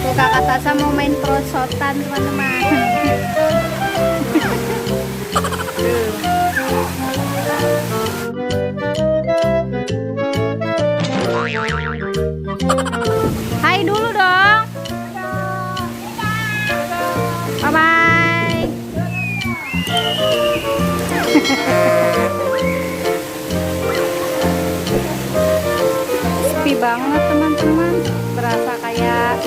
Tuh kakak Tasya mau main perosotan teman-teman. Hai dulu dong. Bye bye. Sepi banget teman-teman, berasa kayak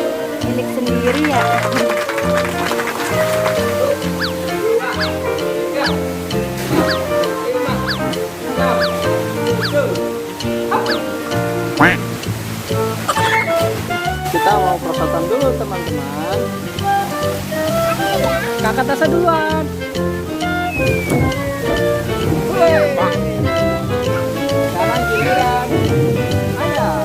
milik sendiri ya. Kita mau perosotan dulu teman-teman. Kakak Tasya duluan. Sekarang giliran Ayah.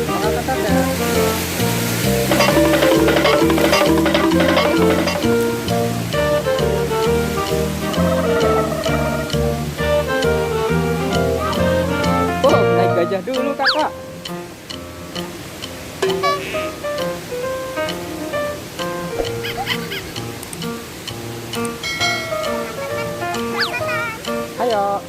Kakak Tasya. Oh, naik gajah dulu kakak. Ayo.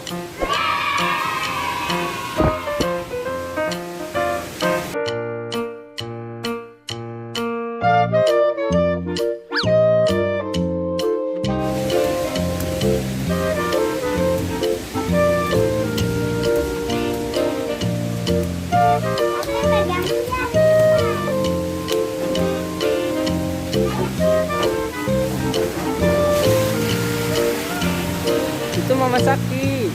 Itu Mama Sakti.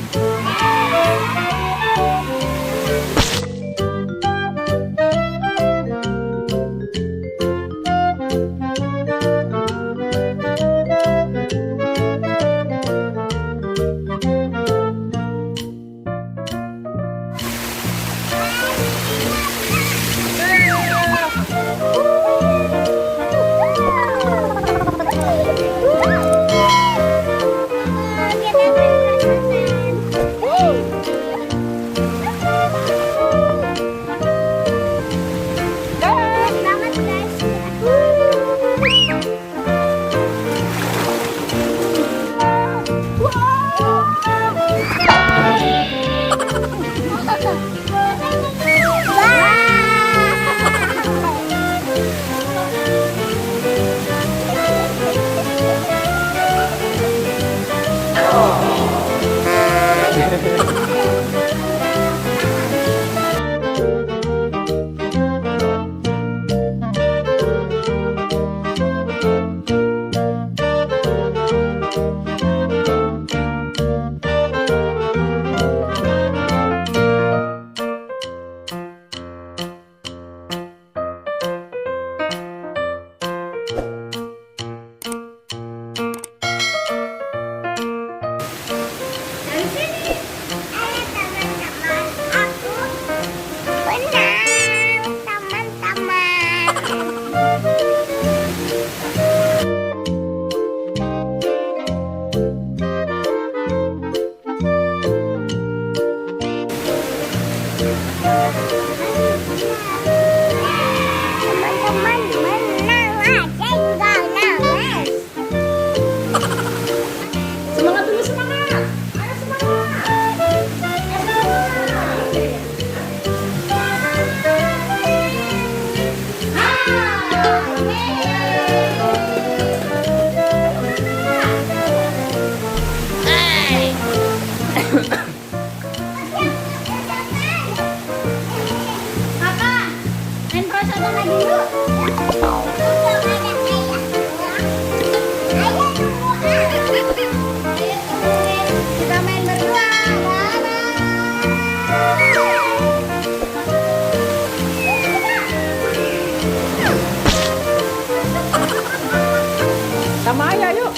Sama ayah yuk.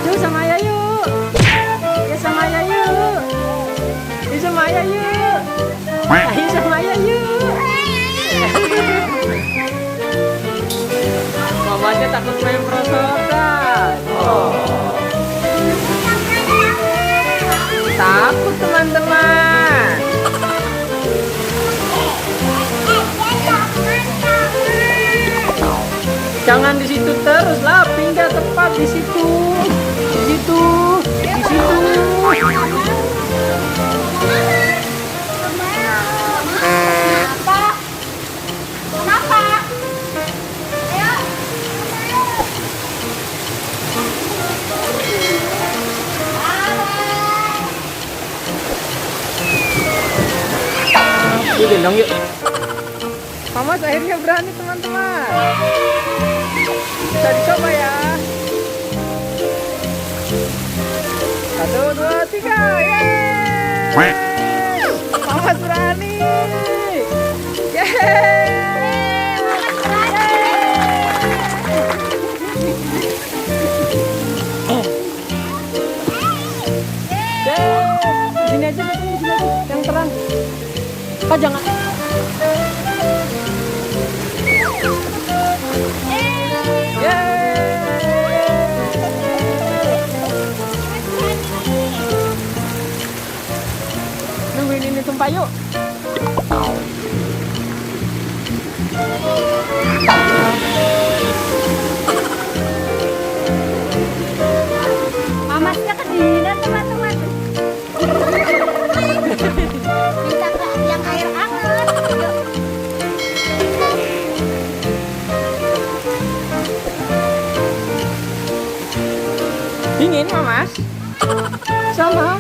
Yuk sama ayah yuk. Ya sama ayah yuk. Yuk sama ayah yuk. Ayo sama ayah yuk. Mamanya takut main perosotan. Oh. takut teman-teman. Jangan di situ terus lah, pindah tepat di situ. Di situ. Di situ. Kenapa? Ayo. Yuk gendong yuk. Mamas akhirnya berani teman-teman. Bisa dicoba ya. 1, 2, 3. Yeay. Mamas berani. Yeay. Sini aja, sini aja, yang terang. Oh jangan. Nungguin ini tumpah yuk. Mamasnya kedinginan teman-teman. Minta ke yang air hangat. Yuk. Dingin Mamas. Sama.